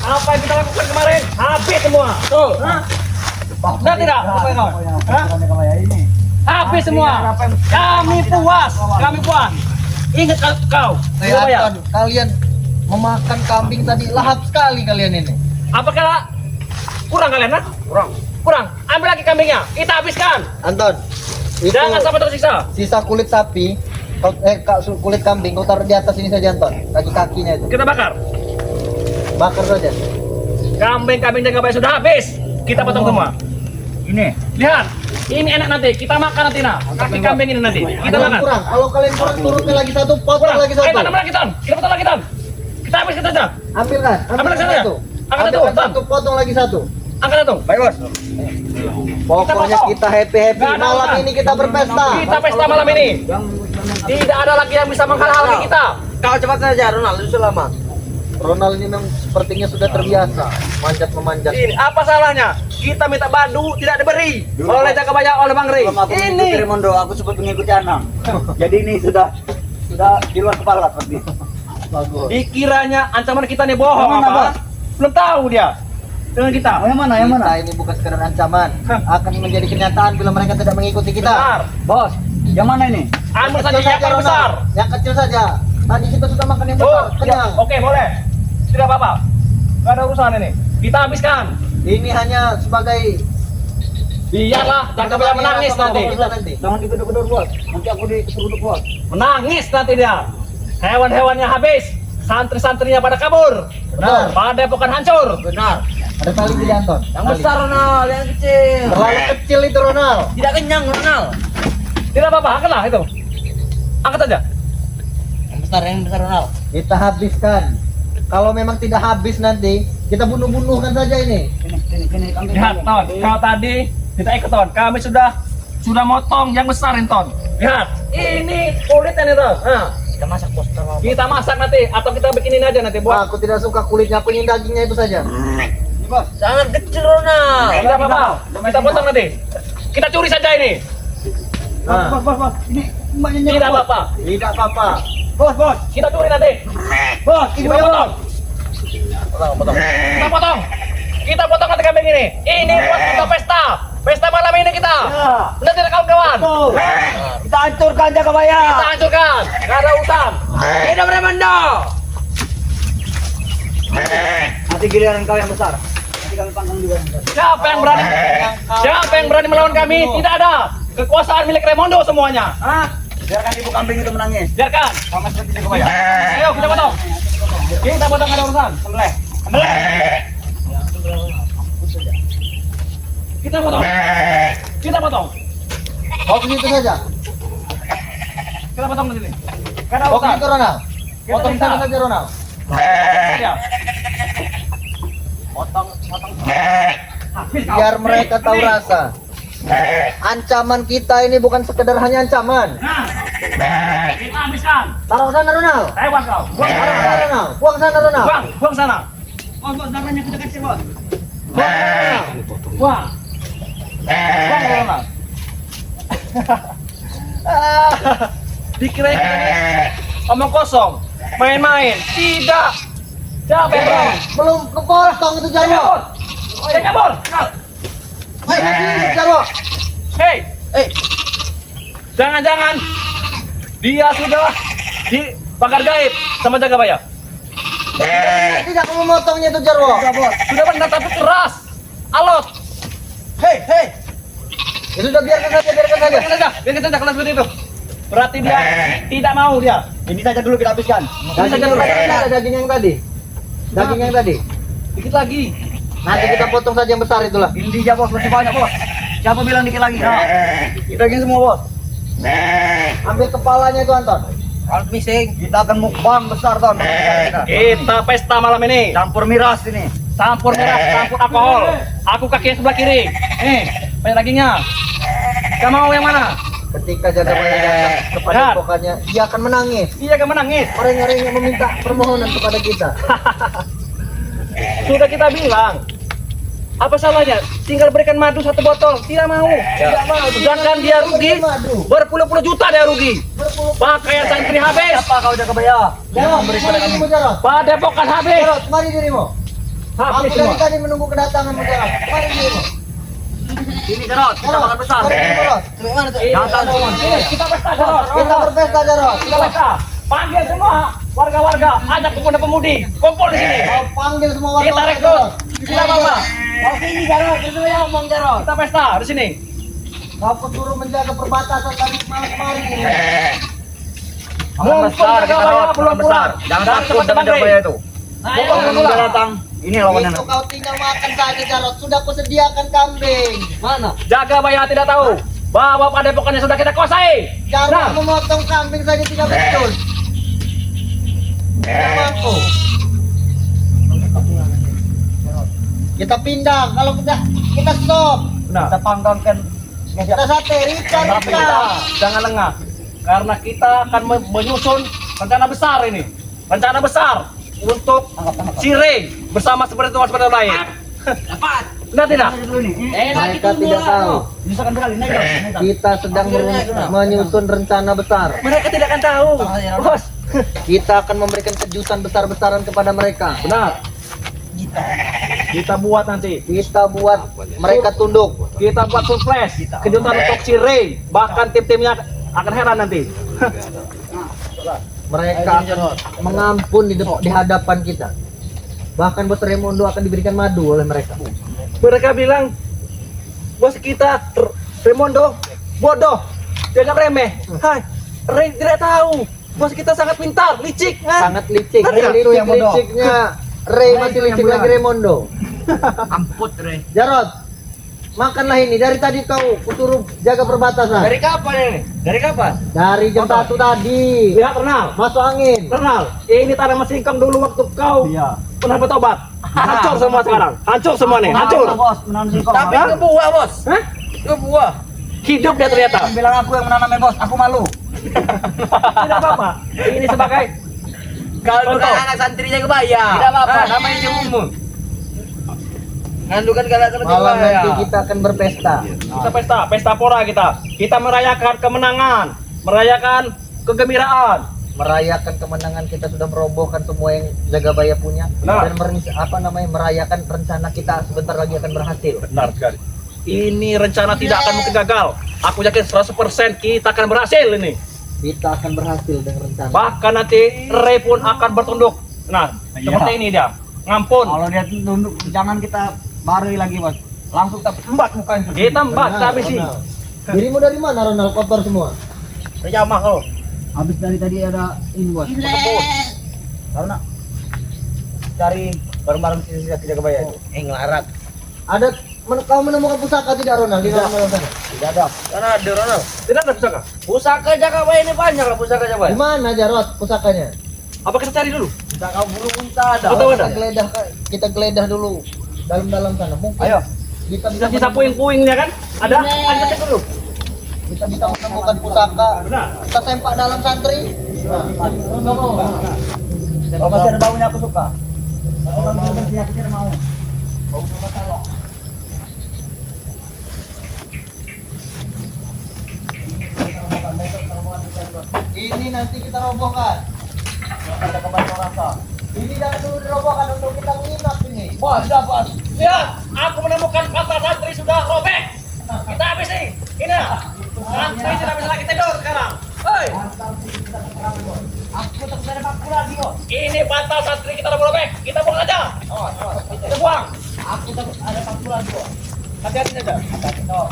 Apa yang kita lakukan kemarin? Habis semua. Tuh. Sudah tidak? Habis semua. Kami puas. Kami puas. Ingat kau. Kelihatan kalian memakan kambing tadi lahap sekali kalian ini. Apakah kurang kalian, ha? Kurang. Ambil lagi kambingnya. Kita habiskan. Anton, itu Jangan sampai tersiksa. sisa kulit sapi, kulit kambing kau taruh di atas ini saja Anton, kaki-kakinya itu. Kita bakar. Bakar saja. Kambing-kambing jaga bayi sudah habis. Kita potong semua. Ini. Lihat. Ini enak nanti. Kita makan nanti nah. Kaki kambing ini nanti. Kita Ada yang makan. kurang. Kalau kalian kurang turunnya lagi satu, potong Kurang. lagi satu. Ayo tanam lagi, Ton. Kita potong lagi, Ton. Kita habiskan saja. Ambil kan? Ambil lagi saja. satu. Angkat Ambil satu, satu, potong lagi satu. Angkat satu. Baik, Bos. Pokoknya potong. kita happy Nggak ada malam urusan. ini kita berpesta. Kita pesta malam ini. Tidak ada lagi yang bisa menghalangi kita. Kau cepat saja Ronald, itu lama. Ronald ini memang sepertinya sudah terbiasa memanjat. Ini apa salahnya? Kita minta badu tidak diberi oleh Jakabaya oleh Bang Rey. Ini Mondo, aku sempat mengikuti Anang. Jadi ini sudah di luar kepala seperti. Bagus. dikiranya ancaman kita nih bohong Yang mana, apa? Bos? Belum tahu dia dengan kita. Oh, yang mana? Yang mana? Kita ini bukan sekedar ancaman, akan menjadi kenyataan bila mereka tidak mengikuti kita. Benar. Bos, yang mana ini? Ambil saja Kecil yang paling Ronald. besar. Yang kecil saja. Tadi kita sudah makan yang Oh, besar, kenyang. oke boleh. Tidak apa-apa. Gak ada urusan ini. Kita habiskan. Ini hanya sebagai Biarlah Jakabaya menangis nanti. Jangan digedor-gedor, Bos. Nanti aku diseruduk, Bos. Menangis nanti dia. Hewan-hewannya habis. Santri-santrinya pada kabur. Benar. Pada bukan hancur. Benar. Ada tali tidak Anton? Yang besar, Ronald, yang kecil. Terlalu kecil itu Ronald. Tidak kenyang, Ronald. Tidak apa-apa. Angkatlah itu. Angkat aja. Yang besar, Ronald. Kita habiskan. Kalau memang tidak habis nanti, kita bunuh-bunuhkan saja ini. Sini, kambing. Lihat, Ton. Kau tadi kita ikut, Ton. Kami sudah motong yang besarin, Ton. Lihat. Ini kulitnya nih, Ton. Nah, Kita masak, Bos. kita masak nanti atau kita bikinin aja nanti Wah, buat. aku tidak suka kulitnya, aku ingin dagingnya itu saja. Bos, sangat kecil, Ronald. Tidak apa-apa. Kita potong nanti. Kita curi saja ini. Nah, Bos. Ini mbaknya nyerah, Tidak Bos. apa-apa. tidak apa-apa. Bos. Kita curi nanti. Bos, Kita potong. Kita potong. Kita potong nanti kambing ini. Ini buat kita pesta. Pesta malam ini kita. Ya. Benar tidak kawan-kawan? Tuh. Kita hancurkan Jakabaya. Kita hancurkan. Gak ada urusan. Tidak boleh Mondo. Nanti giliran kau yang besar. Nanti kami panggang juga. Siapa yang berani? Siapa yang berani melawan kami? Tidak ada. Kekuasaan milik Raimondo semuanya. Hah? Biarkan ibu kambing itu menangis. Biarkan. Sama seperti Jakabaya. Ayo kita potong. Kita potong, ada urusan. Sembelih. Kita potong. Kita potong. Kau ke situ saja. Kita potong di sini. Gak ada Kau ke urusan. situ Ronald. Potong Kita. sana saja Ronald. Ya. Potong. Habis kau. Biar mereka tahu Ini. rasa. Ancaman kita ini bukan sekedar hanya ancaman. Nah. Kita habiskan. Taruh sana Ronald. Tewas kau. Buang Taruh sana. sana Ronald. Buang sana Ronald. Buang sana. Bos, darahnya kecil-kecil, Bos. Buang. Buang Ronald. Dikira kita ini omong kosong, main-main. Tidak. Siapa yang berani? Belum kepotong itu Saya Jarwo. kabur. Saya kabur. Ayo sini Jarwo. Hei. Jangan-jangan dia sudah di pagar gaib sama Jakabaya. Tidak mau memotongnya itu Jarwo. Sudah benar tapi keras. Alot. Hei. Ya sudah biarkan saja. Biarkan saja kalau seperti itu. Berarti dia tidak mau dia. Ini saja dulu kita habiskan. Daging yang tadi ada daging yang tadi. Daging yang tadi. Dikit lagi. Nanti kita potong saja yang besar itulah. Ini dia, Bos, masih banyak, Bos. Siapa bilang dikit lagi? Nah, kita gini semua, Bos. Ambil kepalanya itu Anton. Kalau missing, kita akan mukbang besar, Ton. Kita pesta malam ini. Campur miras ini. Campur miras, campur alkohol. Aku kaki sebelah kiri. Banyak dagingnya. Kamu mau yang mana? Ketika Jakabaya datang kepada Lihat. pokoknya, dia akan menangis. Iya kan menangis. Orang-orang yang meminta permohonan kepada kita. Sudah kita bilang. Apa salahnya? Tinggal berikan madu 1 botol. Tidak mau. Tidak mau. Sedangkan dia rugi. Berpuluh-puluh juta dia rugi. Pakaian santri habis. Siapa kau Jakabaya? Jarwo, mari dirimu Jarwo. Padepokan habis. Jarwo, mari dirimu. Aku Habis dari semua. tadi menunggu kedatanganmu Jarot. Mari dulu. Ini Jarot, kita Jarot, makan besar. mari Jarot. Mana tuh? Jangan ini kita pesta Jarot. Kita berpesta Jarot. Kita pesta. Panggil semua warga-warga, ajak pemuda-pemudi, kumpul di sini. Kau panggil semua Kita warga. rekrut. Kita apa? Kau sini Jarot. Itu yang ngomong Jarot. Kita pesta di sini. Kau suruh menjaga perbatasan tadi malam kemarin. Makan besar, kita rawat belum besar. Jangan takut dengan Jabaya itu. Belum datang. Ini lawannya. Itu kau tinggal makan saja Jarot. Sudah kusediakan kambing. Mana? Jaga Baya tidak tahu bahwa padepokannya sudah kita kuasai. Jarot memotong kambing saja tidak betul. Tidak mampu. Kita pindah. Kalau kita stop. Nah, Kita panggangkan. Kita sate Rika. tapi kita jangan lengah karena kita akan menyusun rencana besar ini. Rencana besar untuk Cireng bersama seperti teman-teman lain. Dapat. Benar tidak? Mereka tidak tahu. Misalkan berkali naik. Kita sedang menyusun rencana besar. Mereka tidak akan tahu. Bos. Kita akan memberikan kejutan besar-besaran kepada mereka. Benar. Kita buat nanti. Kita buat mereka tunduk. Kita buat surprise. Kejutan untuk Cireng. Bahkan tim-timnya akan heran nanti. Mereka akan mengampun di hadapan kita. Bahkan bos Raimundo akan diberikan madu oleh mereka. Mereka bilang bos kita Raimundo bodoh, jangan remeh. Hai, Ray tidak tahu. Bos kita sangat pintar, licik. Sangat licik. Ada Licik yang bodoh. liciknya Ray masih licik lagi Raimundo. Amput, Re. Jarot, makanlah ini. Dari tadi kau kusuruh jaga perbatasan. Dari kapan ini? Dari kapan? Dari jam 1 tadi. Lihat Renal. Masuk angin. Renal, ini tanaman singkong dulu waktu kau Iya. pernah bertobat. Hancur semua sekarang. Hancur semua nih, hancur. Bos, menanam singkong. Tapi Hah? itu buah, Bos. Hah? Itu buah. Hidup dia ternyata. Bilang aku yang menanamnya, Bos. Aku malu. Tidak apa-apa. Ini sebagai Kalau bukan anak santrinya kebaya. Tidak apa-apa, namanya umum. Ngandukan kalau Malam nanti kita akan berpesta. Kita pesta pora kita. Kita merayakan kemenangan, merayakan kegembiraan. Merayakan kemenangan kita sudah merobohkan semua yang Jagabaya punya. Benar. Dan merayakan rencana kita sebentar lagi akan berhasil. Benar sekali. Ini rencana tidak akan mungkin gagal. Aku yakin 100% kita akan berhasil ini. Kita akan berhasil dengan rencana. Bahkan nanti Ray pun akan bertunduk. Nah, seperti ini dia. Ngampun. Kalau dia tunduk, jangan kita baru lagi, Bos. Langsung kita embat mukanya. Kita mbak, kita habisi. Ronald. Dirimu dari mana Ronald? Kotor semua. Pejamah kalau. Habis dari tadi ada ini, Bos. Karena cari barang-barang sisa tidak kebaya itu. Ngelarat. Ada kau menemukan pusaka tidak Ronald di dalam sana? Tidak ada. Karena ada Ronald. Tidak ada pusaka. Pusaka Jagabaya ini banyak lah pusaka Di Jagabaya. mana Jarot pusakanya? Apa kita cari dulu? Kita kau bulu pun tak ada. Betul, ada. Kita geledah dulu dalam dalam sana. Mungkin Ayo. kita bisa Bisa sisa puing-puingnya kan? Ada? Ada cek dulu. kita bisa menemukan pusaka. Benar. Kita sempak dalam santri. Kalau masih ada baunya aku suka. Kalau bersih aku tidak mau. Bau sama salah. Ini nanti kita robohkan. Ada kebantu rasa. Ini jangan dulu dirobohkan untuk kita menginap ini. Bos, sudah bos. Lihat, aku menemukan pasar santri sudah robek. Kita habis nih. Ini. Santri tidak bisa lagi tidur sekarang. Hei. Aku tak bisa dapat lagi, Bos. Ini bantal santri kita udah robek. Kita buang aja. Kita buang. Aku tak ada pakul lagi, Bos. Hati-hati saja. Hati-hati, Bos.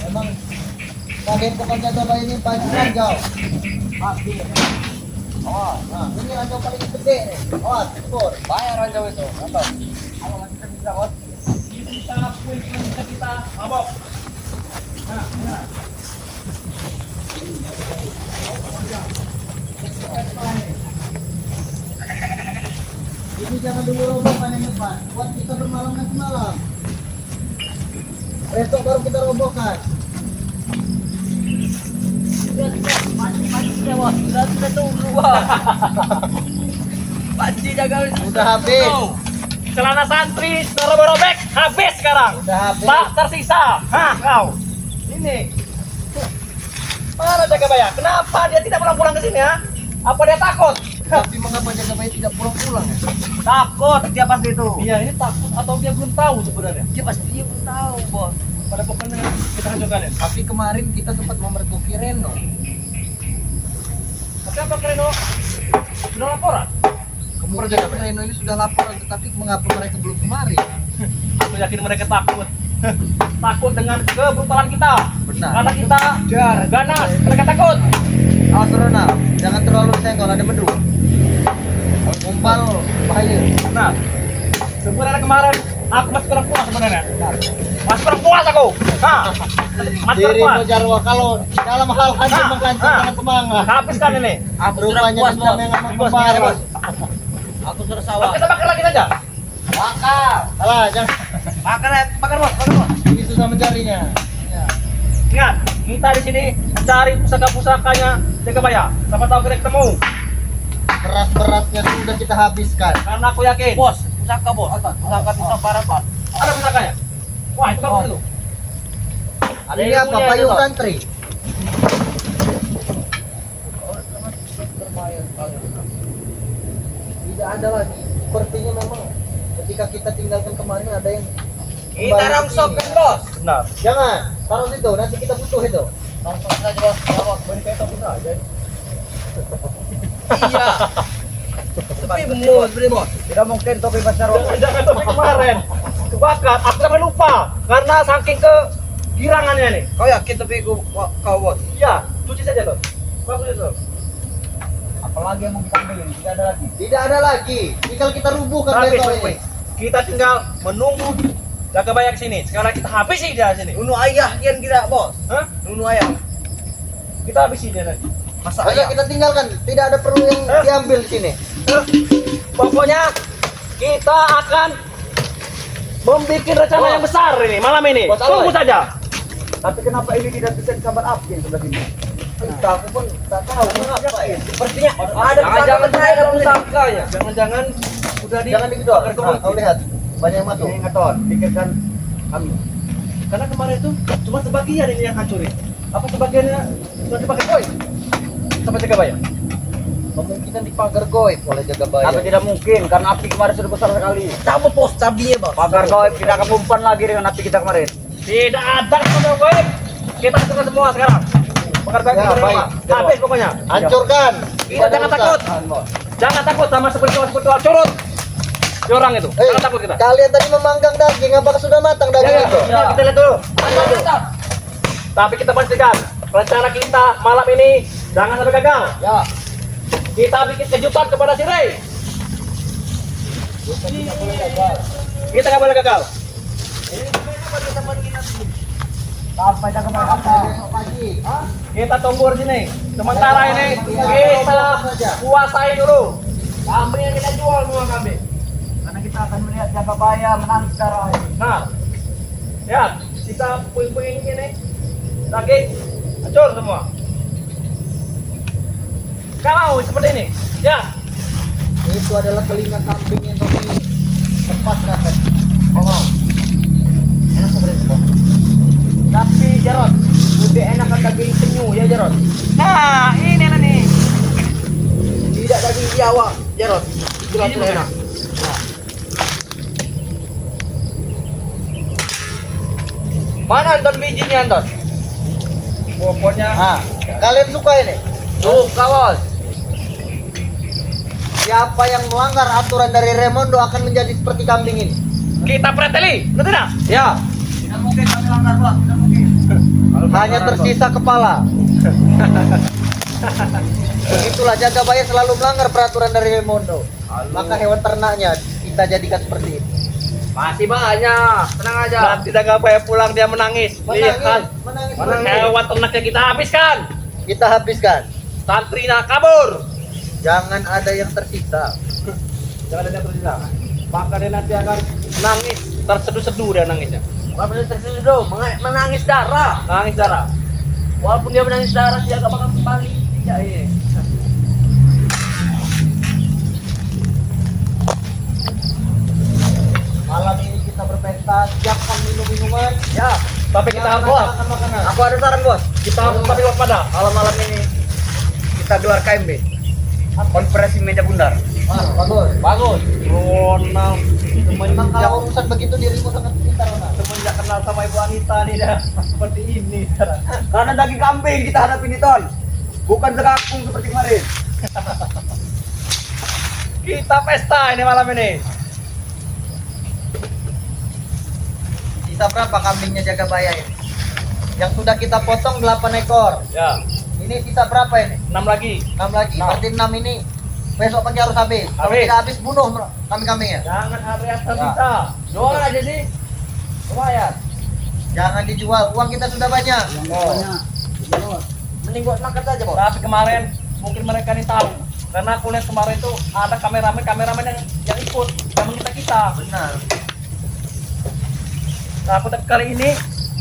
Memang bagian pokoknya coba ini pagi ranjau. Pasti. Nah, ini ranjau paling gede nih. Awas, ukur. Bayar ranjau itu. Nonton. Kalau masih bisa, bos. Kita puing-puing kita mabok. Ini jangan dulu robohkan yang depan. Buat kita bermalam nanti malam. Besok baru kita robohkan. Mati-mati ya, Bos. Sudah tunggu, Bos. Panci jaga. Udah habis. Celana santri sudah robek habis sekarang. Udah habis. Tak tersisa. Hah, kau. Ini. Mana Jagabaya? Kenapa dia tidak pulang-pulang ke sini ya? Apa dia takut? Tapi mengapa Jagabaya tidak pulang-pulang ya? Takut dia pasti itu. Iya, ini takut atau dia belum tahu sebenarnya. Dia pasti dia belum tahu, Bos. Pada pokoknya kita hancurkan ya. Tapi kemarin kita sempat memergoki Reno. Tapi apa Reno? Sudah laporan? Kemudian Reno ini sudah laporan, tetapi mengapa mereka belum kemari? Aku yakin mereka takut. Takut dengan kebrutalan kita. Benar. Karena kita ganas, mereka takut. Awas Ronald, jangan terlalu senggol, ada medru. Umpal bahaya. Nah, sebenarnya kemarin aku masih kurang puas sebenarnya. Masih kurang puas aku. Nah, masih kurang Dirimu puas. Jarwo kalau dalam hal hancur Nah, menghancur nah. dengan semangat. Habiskan ini. Aku sudah Rupanya puas, dendam Bos. yang amat Bos, membara. bos. Aku sudah Bos, sawah. kita bakar lagi saja. Bakar. Alah, jangan. Bakar ya, bakar Bos, bakar Bos. Ini susah mencarinya. Ya. Ingat, kita di sini mencari pusaka-pusakanya Jagabaya. Siapa tahu kita ketemu. Beras-berasnya sudah kita habiskan. Karena aku yakin. Bos, pusaka Bos. Pusaka pisau parapat. Ada pusakanya. Wah, itu bagus itu. Ada Ini apa? ilmunya Payung itu. santri. Tidak ada lagi. Sepertinya memang ketika kita tinggalkan kemarin ada yang Kita kembali ke rongsokkan, sini. Bos. Benar. Jangan, taruh situ. Nanti kita butuh itu. Rongsok saja, Bos. Bawa Beri kita pun saja. Iya. Tapi bos, beri Bos. Tidak mungkin topi besar rokok. Jangan sampai kemarin. Kebakar. Aku sampai lupa karena saking ke girangannya nih. Kau yakin topi kau Bos? Iya, cuci saja tuh. Bagus itu. Apalagi yang mau kita ambil? Tidak ada lagi. Tidak ada lagi. Tinggal kita rubuhkan Habis, beto wait, ini. wait. Kita tinggal menunggu Jagabaya ke sini. Sekarang kita habisi dia sini. Nunu ayah kian kita Bos. Hah? Nunu ayah. Kita habisi dia nanti. Masa Ayo ayah? kita tinggalkan. Tidak ada perlu yang diambil di sini. Pokoknya kita akan membuat rencana yang besar ini malam ini. Bos, Tunggu Aloy. saja. Tapi kenapa ini tidak bisa disambar api yang sebelah sini? Entah, aku pun tak tahu mengapa ya. Sepertinya ada Jangan-jangan pusaka ada pusaka. pusakanya. Jangan-jangan udah di Jangan digedor. bakar Nah, kebun. kau lihat. Banyak yang masuk. Ini ngaton, pikirkan kami. Karena kemarin itu cuma sebagian ini yang hancurin. Apa sebagiannya sudah dipakai koi? Sama Jagabaya. Kemungkinan dipagar goib oleh Jagabaya. Tapi tidak mungkin karena api kemarin sudah besar sekali. Cabut bos cabinya bos. Pagar kau tidak kepumpan lagi dengan api kita kemarin. Tidak ada kode koi. Kita hancurkan semua sekarang. Bakar koi Ya, kita baik. semua. Habis pokoknya. Hancurkan. Kita jangan takut. Jangan takut sama spiritual curut. Di orang itu. Jangan takut kita. Kalian tadi memanggang daging, apakah sudah matang daging itu? Ya, kita lihat dulu. Tapi kita pastikan rencana kita malam ini jangan sampai gagal. Ya. Kita bikin kejutan kepada si Ray. Kita nggak boleh gagal. Sampai dah kemarin apa? Besok pagi. Kita tunggu di sini. Sementara ini kita kuasai dulu. Kambing yang kita jual semua kambing. Karena kita akan melihat Jagabaya menang sekarang. Nah, ya kita puing-puing ini daging hancur semua. Kalau seperti ini, ya. Itu adalah telinga kambing yang kami lepas kan. Oh. Enak seperti itu. Tapi Jarot, Lebih enakan daging penyu ya Jarot. nah ini nih. Tidak daging biawak Jarot. Itulah Ini sudah enak. Mana Anton bijinya Anton? Pokoknya Nah, kalian suka ini? Tuh kawan. Siapa yang melanggar aturan dari Remondo akan menjadi seperti kambing ini? kita preteli, betul tidak? Ya. Tidak mungkin kami langgar Bos. Tidak mungkin. Hanya tersisa kepala. Begitulah Jagabaya selalu melanggar peraturan dari Remondo. Maka hewan ternaknya kita jadikan seperti itu. Masih banyak. Tenang aja. Nanti Jagabaya pulang dia menangis. Lihat, menangis. hewan ternaknya kita habiskan. Kita habiskan. Santrina kabur. Jangan ada yang tersisa. Jangan ada yang tersisa. Maka dia nanti akan nangis, terseduh-seduh dia nangisnya. Walaupun dia terseduh, menangis darah. Nangis darah. Walaupun dia menangis darah, dia gak bakal kembali. Tidak ini. Malam ini kita berpesta, siapkan minum-minuman. Ya, tapi kita harus makan makanan. Aku ada saran Bos. kita harus tapi waspada. Malam-malam ini kita gelar KMB. Konferensi meja bundar. Bagus. Bagus. Ronald Memang kalau urusan begitu dirimu sangat pintar, Ronald. semenjak kenal sama Ibu Anita nih dah seperti ini sekarang. Karena daging kambing kita hadapi nih Ton. Bukan sekakung seperti kemarin. Kita pesta ini malam ini. Sisa berapa kambingnya Jagabaya ini? Yang sudah kita potong 8 ekor. Ya, Ini sisa berapa ini? 6 lagi. 6 lagi. Nah. Berarti 6 ini besok pagi harus habis. Kalau Habis. tidak habis bunuh kambing-kambingnya. Jangan area tersisa. Jual aja sih. Lumayan. Jangan dijual. Uang kita sudah banyak. Oh. Mending buat makan saja, Bos. Tapi kemarin mungkin mereka nih tahu. Karena aku lihat kemarin tuh ada kameramen yang ikut yang kita. Benar. Nah, aku kali ini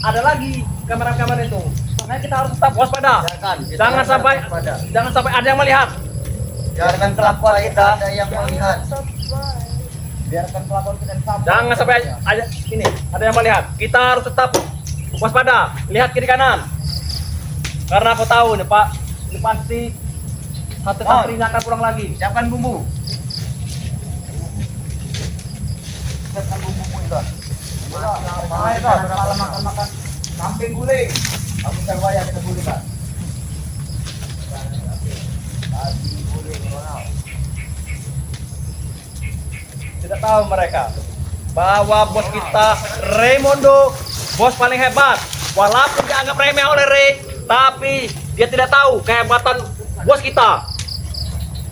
ada lagi kamera-kamera itu. Makanya kita harus tetap waspada. Jangan sampai ada yang melihat. Jangan kelakuan kita ada yang melihat. Biarkan pelakon kita disambar. Jangan sampai ada yang melihat. Kita harus tetap waspada. Lihat kiri kanan. Karena aku tahu nih Pak, ini pasti satu santrinya akan pulang lagi. Siapkan bumbu. Siapkan bumbu itu. Ayo Ton, malam makan kambing guling. Kambing Jagabaya kita guling kan. Tidak tahu mereka bahwa bos kita Raimundo bos paling hebat. Walaupun dianggap remeh oleh Ray, tapi dia tidak tahu kehebatan bos kita.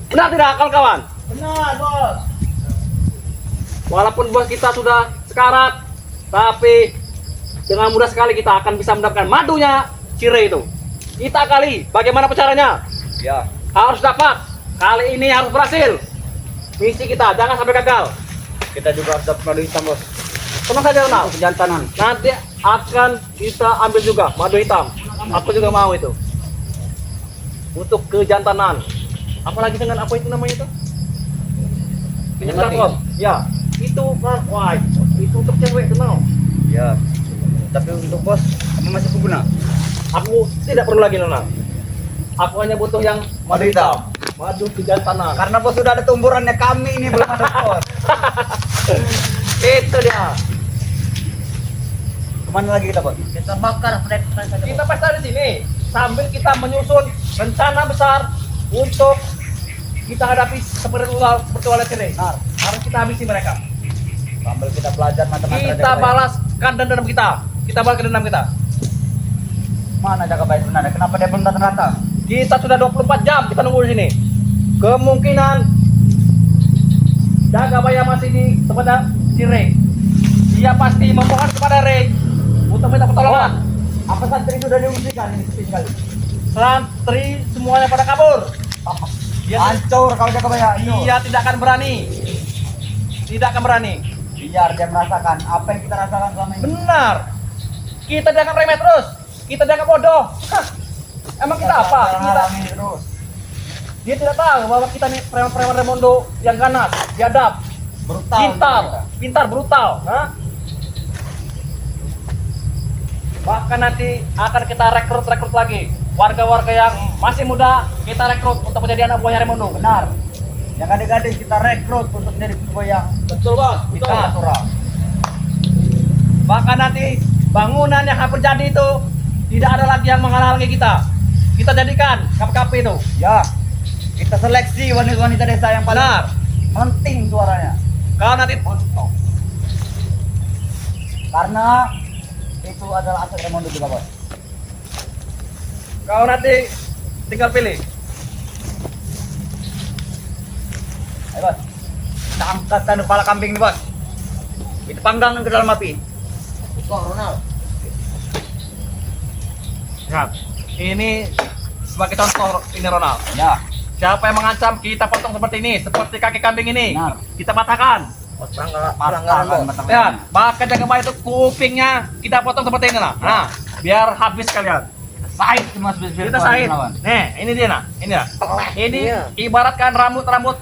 Benar tidak kawan-kawan? Benar, Bos. Walaupun bos kita sudah sekarat, tapi dengan mudah sekali kita akan bisa mendapatkan madunya si Ray itu. Kita kali, bagaimana caranya? Ya. Harus dapat. Kali ini harus berhasil. Misi kita jangan sampai gagal. Kita juga harus dapat madu hitam, Bos. Tenang saja Ronald. Kejantanan. Nanti akan kita ambil juga madu hitam. Aku juga mau itu. Untuk kejantanan. Apalagi dengan apa itu namanya itu? Penyekatan. Ya. Itu kan, wah, itu untuk cewek kenal. Ya. Tapi untuk Bos, kamu masih berguna. Aku tidak perlu lagi Ronald. Aku hanya butuh yang Madu hitam. madu kejantanan. Karena Bos sudah ada tumburannya, kami ini belum ada, Bos. Itu dia. Kemana lagi kita, Bos? Kita bakar saja. Kita pesta di sini sambil kita menyusun rencana besar untuk kita hadapi seperti oleh ini. Benar. Harus kita habisi mereka. Sambil kita belajar mata-mata Kita Jagabaya. balaskan dendam kita. Kita balaskan dendam kita. Mana Jagabaya sebenarnya? Kenapa dia belum datang-datang? Kita sudah 24 jam kita nunggu di sini. Kemungkinan Jagabaya masih di kepada si Ray. Dia pasti memohon kepada Ray untuk minta pertolongan. Apa santri sudah diungsikan ini sepi sekali? Santri semuanya pada kabur. Dia, Hancur kalau Jagabaya. dia tidak akan berani. Tidak akan berani. Biar dia merasakan apa yang kita rasakan selama ini. Benar. Kita dianggap remeh terus. Kita dianggap bodoh. Hah. Emang kita apa? Kita, Ini terus. dia tidak tahu bahwa kita nih preman-preman Raimundo yang ganas, biadab, Brutal. pintar, brutal. Hah? Bahkan nanti akan kita rekrut lagi warga-warga yang masih muda, kita rekrut untuk menjadi anak buahnya Raimundo. Benar. Yang gadis-gadis kita rekrut untuk menjadi pegawai yang Betul bos, kita natural. Bahkan nanti bangunan yang hampir jadi itu tidak ada lagi yang menghalangi kita. Kita jadikan KPKP itu. Ya. Kita seleksi wanita-wanita desa yang paling Benar. penting suaranya. Kalau nanti Karena itu adalah aset Raimundo juga, Bos. kau nanti tinggal pilih. Ayo, Bos. Kita angkatkan kepala kambing nih, Bos. Kita panggang ke dalam api. Kok Ronald? Lihat, ini sebagai contoh ini Ronald. Ya. Siapa yang mengancam kita potong seperti ini, seperti kaki kambing ini, Benar. kita patahkan. Pelanggaran, Lihat, bahkan Jagabaya itu kupingnya kita potong seperti ini lah. Nah, biar habis kalian. Sahid cuma spesial. Kita sahid. Nih, ini dia nah, ini lah. Ini Iya. ibaratkan rambut-rambut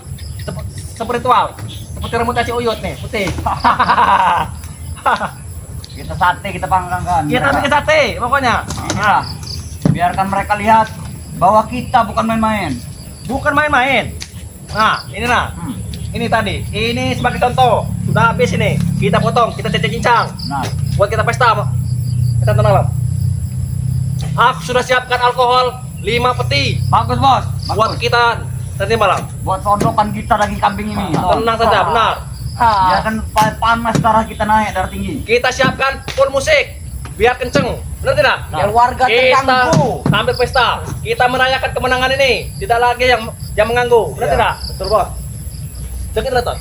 spiritual, seperti rambut si Uyut nih, putih. Kita sate, kita panggangkan. Kita bikin sate, pokoknya. Iya. Biarkan mereka lihat bahwa kita bukan main-main. Bukan main-main. Nah, ini nah. Ini tadi. Ini sebagai contoh. Sudah habis ini. Kita potong, kita cincang. Nah, Buat kita pesta, kita malam. Aku sudah siapkan alkohol 5 peti bagus bos. buat Bagus. kita nanti malam. Buat sondokan kita daging kambing ini. Tenang saja, benar. Ya kan panas darah kita naik, darah tinggi. Kita siapkan full musik biar kenceng, benar tidak? Biar warga Kita terganggu. sambil pesta, kita merayakan kemenangan ini, tidak lagi yang mengganggu, benar Iya. tidak? Betul bos. Sedikit letot.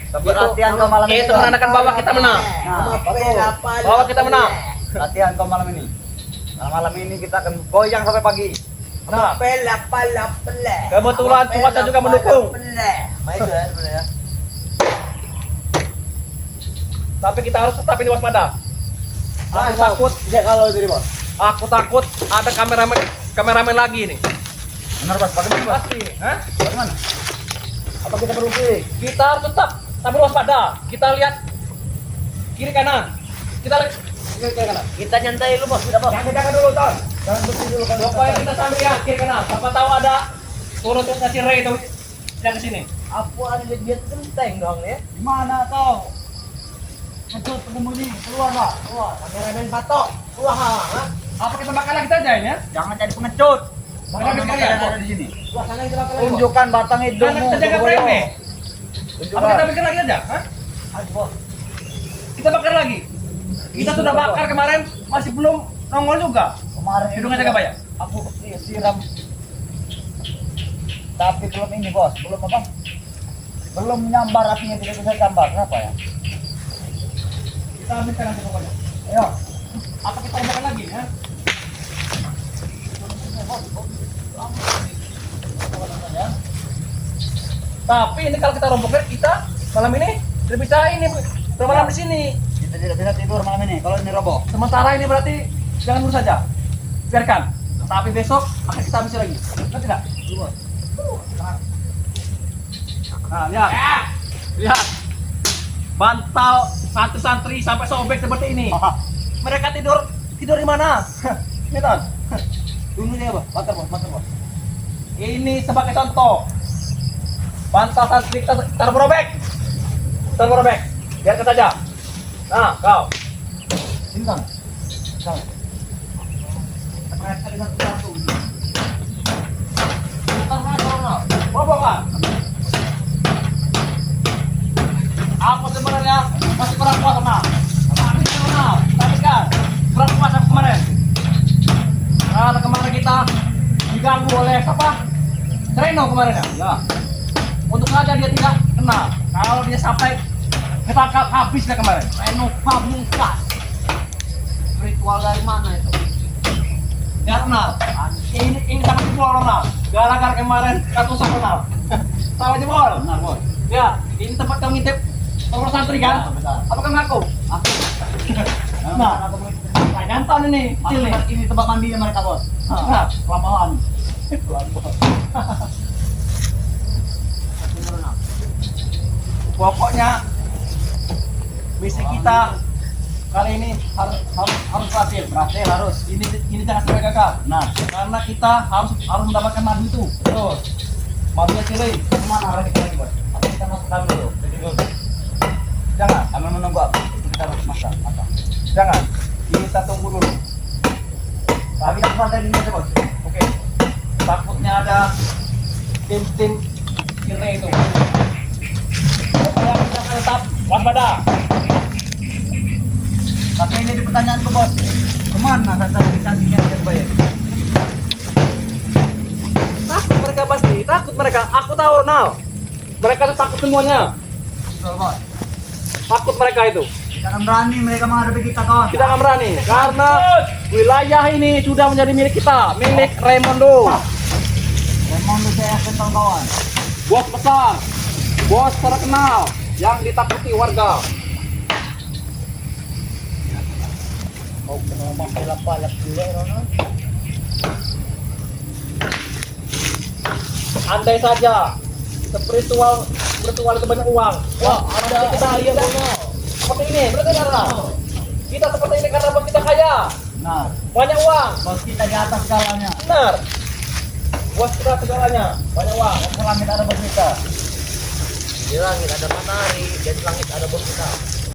Latihan kau malam ini. Itu menandakan bahwa kita menang. Nah, Bahwa kita menang. latihan kau malam ini. Malam ini kita akan goyang sampai pagi. Nah, kebetulan cuaca juga mendukung. Tapi kita harus tetap ini waspada. Aku takut, kalau dari bos. aku takut ada kameramen lagi nih. Benar bos, bagaimana bos? Pasti, hah? Bagaimana? Apa kita perlu pilih? Kita harus tetap sambil waspada. Kita lihat kiri kanan. Kita lihat kiri kanan. Kita nyantai dulu bos, tidak bos. Jangan dulu, Ton. Jangan bersih dulu kan. Pokoknya kita sambil lihat kiri kanan. Siapa tahu ada turun si Ray itu yang ke sini. Apa ada dia genteng dong ya? Gimana kau? Ngecut ketemu ini, keluar lah, keluar. Kameramen patok. Wah, ha? Apa kita makan lagi saja ini ya? Jangan jadi pengecut. Makan Jangan sekali ya? ada di sini. Wah, sana kita makan lagi. Tunjukkan batang hidungmu. Karena kita jaga frame nih. Apa kita bikin lagi aja? Hah? Ayo bos. Kita bakar lagi. Kita sudah bakar kemarin, masih belum nongol juga. Kemarin Hidungnya jaga bayar. Aku siram. Tapi belum ini bos, belum apa? Belum nyambar apinya, tidak bisa gambar. Kenapa ya? Kita ambilkan nanti pokoknya. Ayo. Apa kita makan lagi ya? Tapi ini kalau kita rombongkan kita malam ini tidak bisa ini bermalam di sini. Kita tidak bisa tidur malam ini kalau ini roboh. Sementara ini berarti jangan dulu saja. Biarkan. Tapi besok akan kita habisi lagi. Benar tidak? Nah, lihat. Lihat. Bantal santri-santri sampai sobek seperti ini. Mereka tidur di mana? Ini Ton. Tunggu dia bos, bakar bos. Ini sebagai contoh. Bantal santri kita taruh berobek. Taruh berobek. Biarkan saja. Nah, kau. Sini kan. Kan. Mereka dengan satu. Bobokan. Aku sebenarnya masih kurang puas sama. Tapi kan kurang puas sama kemarin. Karena kemarin kita diganggu oleh siapa? Reno kemarin ya. Ya. Untuk saja dia tidak kena. Kalau dia sampai kita habis dia kemarin. Reno Pamungkas. Ritual dari mana itu? Dia kenal. Ini sama jebol kenal. Gara-gara kemarin ratusan kenal. Sama jebol. Benar bos. Ya, ini tempat kau ngintip orang santri kan? Benar. Apa kan ngaku? Aku. Nah, jantan ini, kecil nih. Ini tempat mandinya mereka bos. Nah, Kelaparan. pokoknya misi kita kali ini harus berhasil. Berhasil harus. Ini jangan sampai gagal. Nah, Karena kita harus mendapatkan madu itu. Terus, madunya cili. kemana arah kita lagi bos? Atau kita masuk dalam dulu? Jangan, Sambil menunggu apa? Kita harus masak. jangan. Ini kita tunggu dulu. Tapi kita santai dulu aja bos. Oke. Takutnya ada tim cili itu. Pokoknya kita akan tetap waspada. Tapi ini di pertanyaanku bos. Kemana santai-santai yang bayar? Takut mereka pasti, takut mereka. Aku tahu, Nal. Mereka tuh takut semuanya. Betul bos. Takut mereka itu. Kita akan berani mereka menghadapi kita kawan. Kita akan berani karena wilayah ini sudah menjadi milik kita, milik Raimundo. Memang lu saya kental kawan. Bos besar, bos terkenal yang ditakuti warga. Mau ngomong palap-palap juga Rono. Andai saja spiritual itu banyak uang. Wah, ada kita lihat Rono. Seperti ini, berarti karena kita seperti ini karena bos kita kaya, Nah, banyak uang. bos kita di atas segalanya. Benar. Bos kita segalanya. Banyak uang. Di langit ada bos kita. Di langit ada matahari, dan di langit ada bos kita.